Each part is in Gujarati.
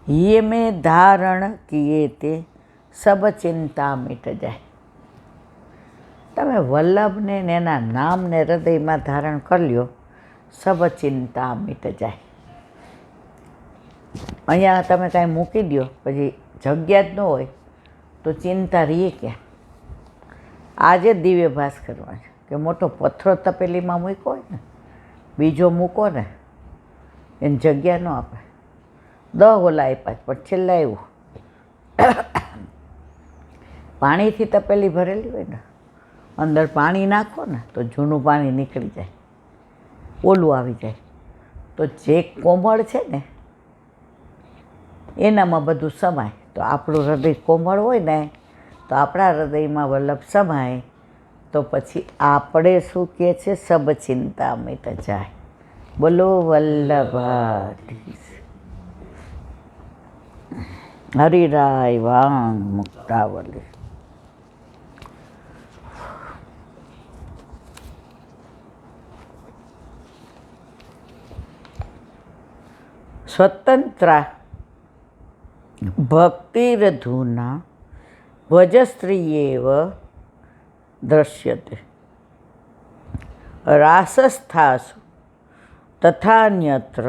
ये में धारण किए તે સબ ચિંતા મિટ જાય. તમે વલ્લભને એના નામને હૃદયમાં ધારણ કરી લ્યો, સબ ચિંતા મિટ જાય. અહીંયા તમે કાંઈ મૂકી દો પછી જગ્યા જ ન હોય તો ચિંતા રહીએ ક્યાં? આજે દિવ્ય ભાસ કરવા છે કે મોટો પથ્થરો તપેલીમાં મૂક્યો હોય ને, બીજો મૂકો ને એને જગ્યા ન આપે. 10 ઓલા આપ્યા પણ છેલ્લા એવું પાણીથી તપેલી ભરેલી હોય ને, અંદર પાણી નાખો ને તો જૂનું પાણી નીકળી જાય, ઓલું આવી જાય. તો જે કોમળ છે ને એનામાં બધું સમાય. તો આપણું હૃદય કોમળ હોય ને તો આપણા હૃદયમાં વલ્લભ સમાય તો પછી આપણે શું કહે છે? સબ ચિંતા મિટ જાય. બોલો વલ્લભાધીશ. હરિરાય વાંગ મુક્તાવલી. સ્વતંત્રા ભક્તિરધુના ભજસ્ત્રીએવ દ્રશ્યતે રાસસ્થાસુ તથાન્યત્ર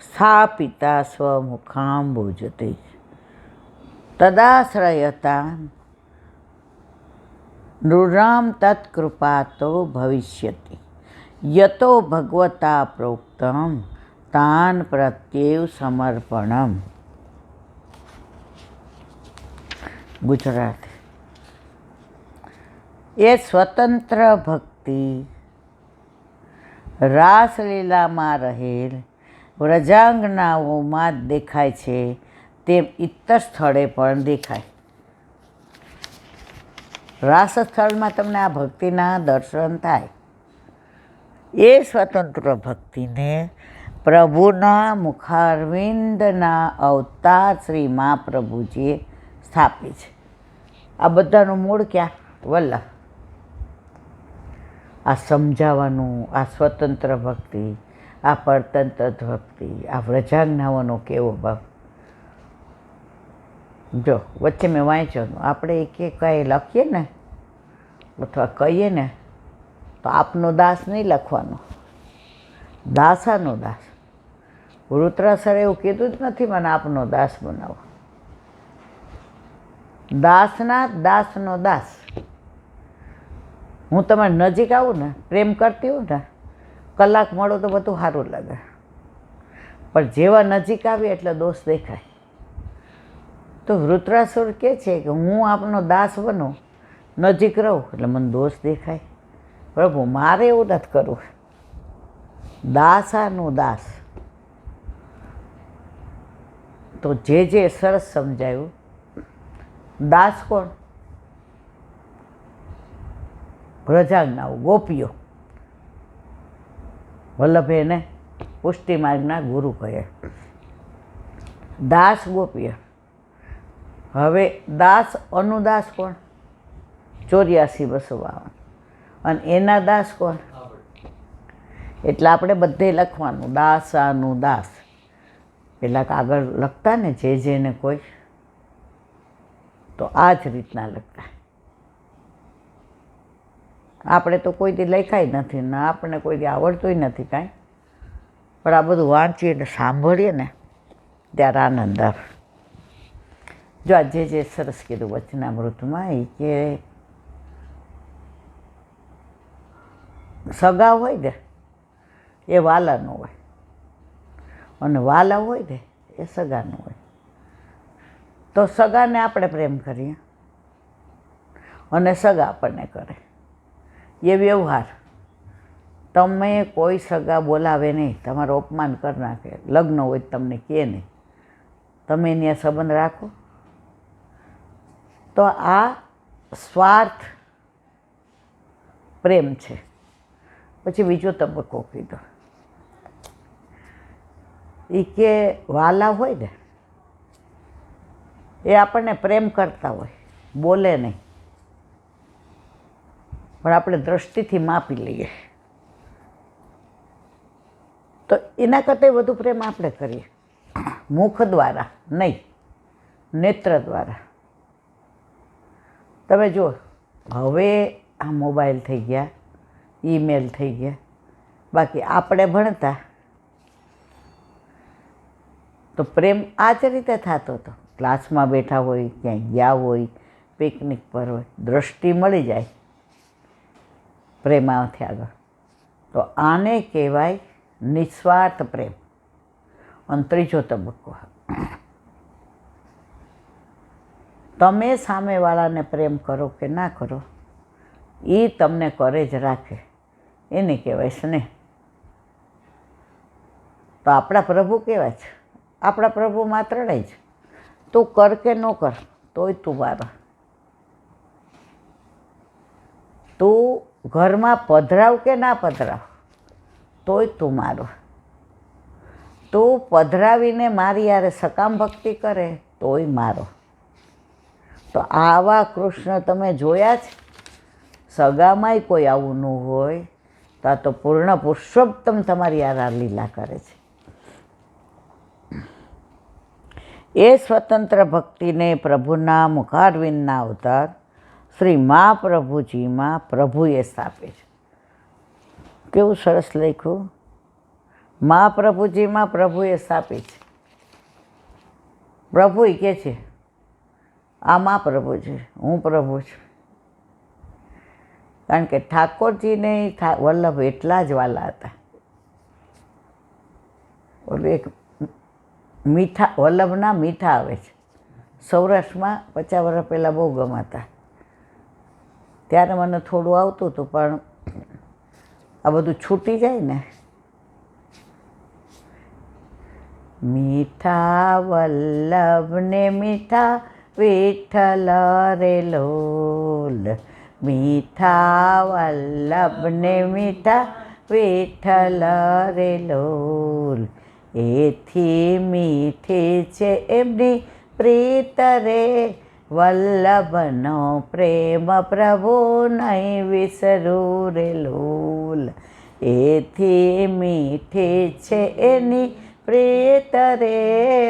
સ્થાપિતા સ્વમુખાંબુજતે તદાશ્રયતા નૃણામ તત્કૃપાતો ભવિષ્યતિ યતો ભગવતા પ્રોક્તમ તાન પ્રત્યેવ સમર્પણમ. ગુજરાતી. એ સ્વતંત્ર ભક્તિ રાસલીલામાં રહેલ વ્રજાંગનાઓમાં જ દેખાય છે, તેમ ઇતર સ્થળે પણ દેખાય. રાસ સ્થળમાં તમને આ ભક્તિના દર્શન થાય. એ સ્વતંત્ર ભક્તિને પ્રભુના મુખારવિંદના અવતાર શ્રી મહાપ્રભુજીએ સ્થાપી છે. આ બધાનું મૂળ ક્યાં? વલ્લભ. આ સમજાવવાનું, આ સ્વતંત્ર ભક્તિ, આ પરતંત્ર ભક્તિ, આ વ્રજાજ્ઞાઓનો કેવો ભાવ. જો વચ્ચે મેં વાંચ્યું, આપણે કે કંઈ લખીએ ને અથવા કહીએ ને તો આપનો દાસ નહીં લખવાનો, દાસાનો દાસ. વૃત્રાસરે એવું કીધું જ નથી મને આપનો દાસ બનાવો. દાસના દાસનો દાસ. હું તમારી નજીક આવું ને, પ્રેમ કરતી હોઉં ને, કલાક મળો તો બધું સારું લાગે, પણ જેવા નજીક આવી એટલે દોષ દેખાય. તો વૃત્રાસુર કહે છે કે હું આપનો દાસ બનું, નજીક રહું એટલે મને દોષ દેખાય. પ્રભુ મારે એવું નથી કરવું. દાસાનું દાસ. તો જે સરસ સમજાયું. દાસ કોણ? વ્રજાજ્ઞાઓ, ગોપીઓ. વલ્લભ એને પુષ્ટિ માર્ગના ગુરુ કહે. દાસ ગોપીઓ. હવે દાસ અનુદાસ કોણ? 84-252. અને એના દાસ કોણ? એટલે આપણે બધે લખવાનું દાસાનું દાસ. પેલા આગળ લખતા ને જેને કોઈ, તો આ જ રીતના લખતા. આપણે તો કોઈથી લખાય નથી ને આપણને કોઈથી આવડતું નથી કાંઈ, પણ આ બધું વાંચીએ ને સાંભળીએ ને ત્યારે આનંદ આવે. જો આ જે સરસ કીધું વચનામૃતમાં, એ કે સગા હોય ને એ વાલાનો હોય, અને વાલા હોય ને એ સગાનો હોય. તો સગાને આપણે પ્રેમ કરીએ અને સગા આપણને કરે, એ વ્યવહાર. તમે કોઈ સગા બોલાવે નહીં, તમારું અપમાન કરી નાખે, લગ્ન હોય તમને કહે નહીં, તમે એની આ સંબંધ રાખો, તો આ સ્વાર્થ પ્રેમ છે. પછી બીજો તબક્કો કીધો, એ કે વાલા હોય ને એ આપણને પ્રેમ કરતા હોય, બોલે નહીં, પણ આપણે દૃષ્ટિથી માપી લઈએ. તો એના કરતાં વધુ પ્રેમ આપણે કરીએ, મુખ દ્વારા નહીં, નેત્ર દ્વારા. તમે જુઓ, હવે આ મોબાઈલ થઈ ગયા, ઈમેલ થઈ ગયા. બાકી આપણે ભણતા તો પ્રેમ આ જ રીતે થતો હતો. ક્લાસમાં બેઠા હોય, ક્યાંય ગયા હોય, પિકનિક પર હોય, દૃષ્ટિ મળી જાય પ્રેમાથી આગળ. તો આને કહેવાય નિસ્વાર્થ પ્રેમ. અને ત્રીજો તબક્કો, તમે સામેવાળાને પ્રેમ કરો કે ના કરો, એ તમને કરે જ રાખે, એને કહેવાય સ્નેહ. તો આપણા પ્રભુ કેવા છે? આપણા પ્રભુ માત્ર જ તું કર કે ન કર તોય તું મારો, તું ઘરમાં પધરાવ કે ના પધરાવ તોય તું મારો, તું પધરાવીને મારી યારે સકામ ભક્તિ કરે તોય મારો. તો આવા કૃષ્ણ તમે જોયા છે? સગામાંય કોઈ આવું ન હોય તો આ તો પૂર્ણ પુરુષોત્તમ તમારી આ લીલા કરે છે. એ સ્વતંત્ર ભક્તિને પ્રભુના મુખારવિંદના અવતાર શ્રી મહાપ્રભુજીમાં પ્રભુએ સ્થાપે છે. કેવું સરસ લખ્યું! મહાપ્રભુજીમાં પ્રભુએ સ્થાપી છે. પ્રભુ કહે છે આ મહાપ્રભુ છે, હું પ્રભુ છું. કારણ કે ઠાકોરજીને વલ્લભ એટલા જ વાલા હતા. ઓલું એક મીઠા, વલ્લભના મીઠા આવે છે. સૌરાષ્ટ્રમાં 50 વર્ષ પહેલાં બહુ ગમાતા. ત્યારે મને થોડું આવતું હતું, પણ આ બધું છૂટી જાય ને. મીઠા વલ્લભને મીઠા વિઠ્ઠલ રે લોલ, મીઠા વલ્લભને મીઠા વિઠ્ઠલ રે લોલ. એથી મીઠી છે એમની પ્રીત રે, વલ્લભનો પ્રેમ પ્રભુ નહીં વિસરું રે લોલ. એથી મીઠી છે એની પ્રીત રે,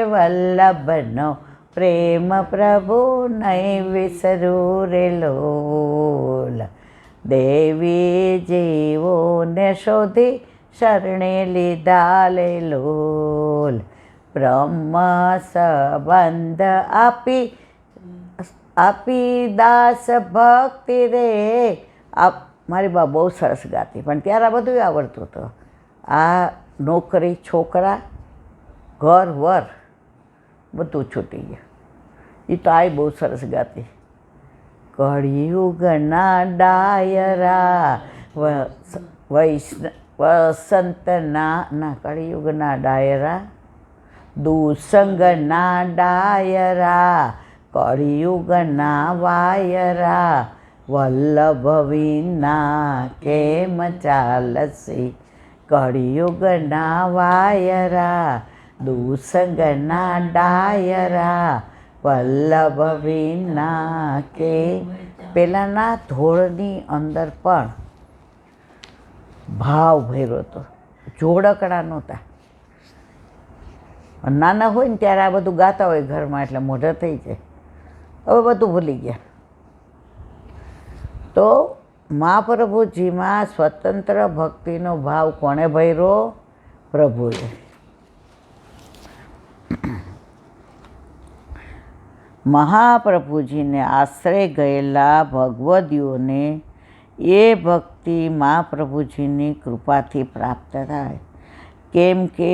વલ્લભનો પ્રેમ પ્રભુ નહીં વિસરું રે લોલ. દેવી જીવોને શોધી શરણે લીધા લે લોલ, બ્રહ્મ સંબંધ આપી દાસ ભક્તિ રે. મારી બા બહુ સરસ ગાતી, પણ ત્યારે આ બધું આવડતું હતું. આ નોકરી, છોકરા, ઘર, વર બધું છૂટી ગયું. એ તો આ બહુ સરસ ગાતી. કળિયુગના ડાયરા વસંતના કળિયુગના ડાયરા, દુસંગના ડાયરા, કળિયુગના વાયરા, વલ્લભ વિના કેમ ચાલશે. કળિયુગના વાયરા, દુસંગના ડાયરા, વલ્લભ વિના કે. પહેલાંના ધોળની અંદર પણ ભાવ ભર્યો હતો, જોડકડા નહોતા. નાના હોય ને ત્યારે આ બધું ગાતા હોય ઘરમાં, એટલે મોઢા થઈ જાય. હવે બધું ભૂલી ગયા. તો મહાપ્રભુજીમાં સ્વતંત્ર ભક્તિનો ભાવ કોણે ભર્યો? પ્રભુએ. મહાપ્રભુજીને આશ્રય ગયેલા ભગવદીઓને એ ભક્તિ મહાપ્રભુજીની કૃપાથી પ્રાપ્ત થાય. કેમ કે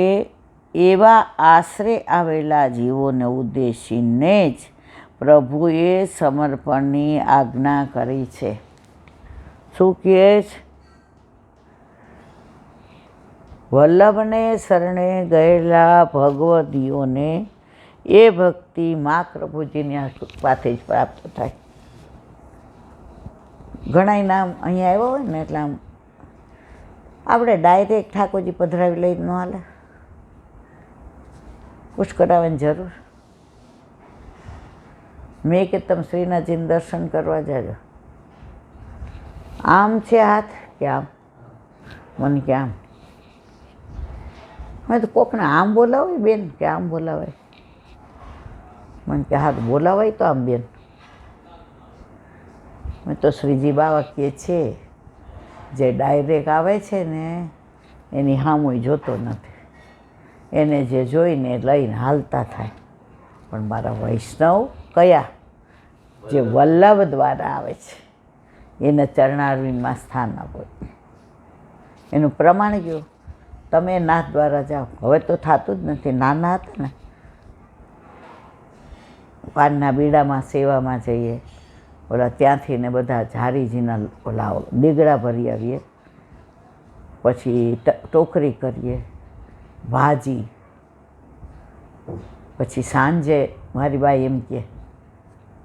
એવા આશરે આવેલા જીવોને ઉદ્દેશીને જ પ્રભુએ સમર્પણની આજ્ઞા કરી છે. શું કહે છે? વલ્લભને શરણે ગયેલા ભગવદીઓને એ ભક્તિ મહાપ્રભુજીની કૃપાથી જ પ્રાપ્ત થાય. ઘણાય નામ અહીંયા આવ્યા હોય ને, એટલે આમ આપણે ડાયરેક્ટ ઠાકોરજી પધરાવી લઈ ન હાલે, કુછ કરાવવાની જરૂર. મેં કે તમે શ્રીનાથજીને દર્શન કરવા જાજો. આમ છે હાથ કે આમ? મને કે આમ. મેં તો કોકને આમ બોલાવાય બેન કે આમ બોલાવાય? મને કે હા બોલાવાય તો આમ બેન. મેં તો શ્રીજી બાવા કહે છે જે ડાયરેક્ટ આવે છે ને એની સામું જોતો નથી, એને જે જોઈને લઈને હાલતા થાય. પણ મારા વૈષ્ણવ કયા જે વલ્લભ દ્વારા આવે છે એને ચરણારવિંદમાં સ્થાન આપો. એનું પ્રમાણ કયું? તમે નાથ દ્વારા જાઓ. હવે તો થતું જ નથી. નાના હતા ને પાનના બીડામાં સેવામાં જઈએ, ઓલા ત્યાંથી ને બધા ઝારીજીના ઓલા દીગડા ભરી આવીએ, પછી ટોકરી કરીએ, ભાજી, પછી સાંજે મારી બાઈ એમ કહે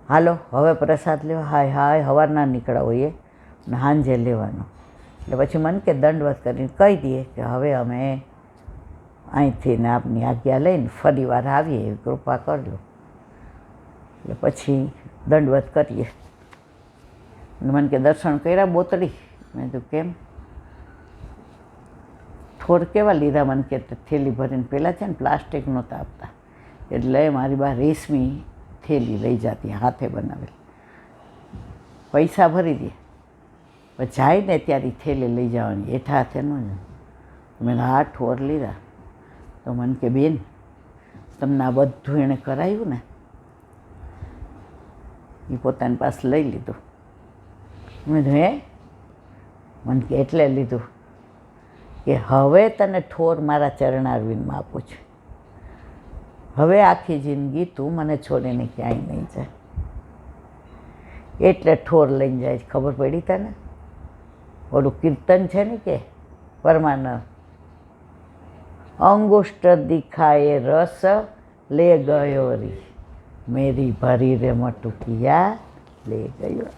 હાલો હવે પ્રસાદ લેવા. હાય હાય સવારના નીકળ્યા હોઈએ ને સાંજે લેવાનો. એટલે પછી મને કે દંડવત કરીને કહી દઈએ કે હવે અમે અહીંથી ને આપની આજ્ઞા લઈને ફરી વાર આવીએ એવી કૃપા કરજો. એટલે પછી દંડવત કરીએ. મને કે દર્શન કર્યા બોતડી? મેં કીધું કેમ? થોડ કેવા લીધા? મને કે થેલી ભરીને પહેલાં છે ને પ્લાસ્ટિક નહોતા આપતા એટલે મારી બા રેશમી થેલી લઈ જતી હાથે બનાવેલી, પૈસા ભરી દે પછી જાય ને ત્યારે થેલી લઈ જવાની, હેઠા હાથે ન જ. મેં હા ઠોર લીધા. તો મને કે બેન તમને આ બધું એણે કરાવ્યું ને એ પોતાની પાસે લઈ લીધું. મેં હે? મને કે એટલે લીધું કે હવે તને ઠોર મારા ચરણારવિંદમાં આપું છું. હવે આખી જિંદગી તું મને છોડીને ક્યાંય નહીં જાય. એટલે ઠોર લઈને જાય. ખબર પડી તને? ઓલું કીર્તન છે ને કે પરમાનંદ અંગુષ્ટ દિખાએ રસ લે ગયો રી મેરી ભરી રે મટુકિયા લે ગયો.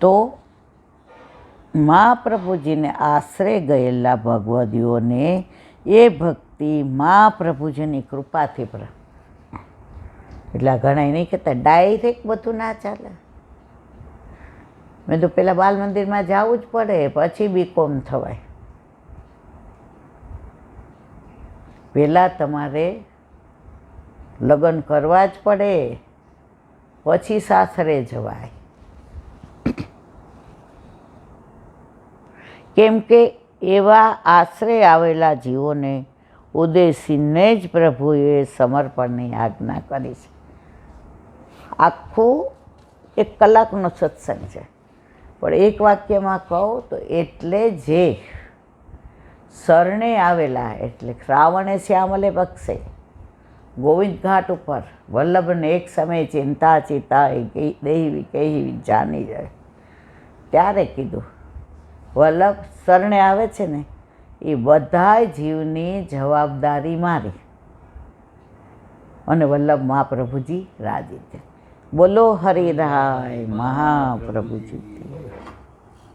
તો મહાપ્રભુજીને આશરે ગયેલા ભગવદીઓને એ ભક્તિ મહાપ્રભુજીની કૃપાથી એટલે ઘણા નહીં કહેતા ડાયરેક્ટ બધું ના ચાલે. મેં તો પેલા બાલ મંદિરમાં જવું જ પડે પછી બીકોમ થવાય. પહેલાં તમારે લગ્ન કરવા જ પડે પછી સાસરે જવાય. કેમ કે એવા આશરે આવેલા જીવોને ઉદ્દેશીને જ પ્રભુએ સમર્પણની આજ્ઞા કરી છે. આખું 1 કલાકનો સત્સંગ છે પણ એક વાક્યમાં કહું તો એટલે જે શરણે આવેલા એટલે શ્રાવણે શ્યામલે પક્ષે ગોવિંદ ઘાટ ઉપર વલ્લભને એક સમયે ચિંતા ચિતા દેવી કહેવી જાની જાય ત્યારે કીધું વલ્લભ શરણે આવે છે ને એ બધાય જીવની જવાબદારી મારી અને વલ્લભ મહાપ્રભુજી રાજી છે. બોલો હરિરાય મહાપ્રભુજી.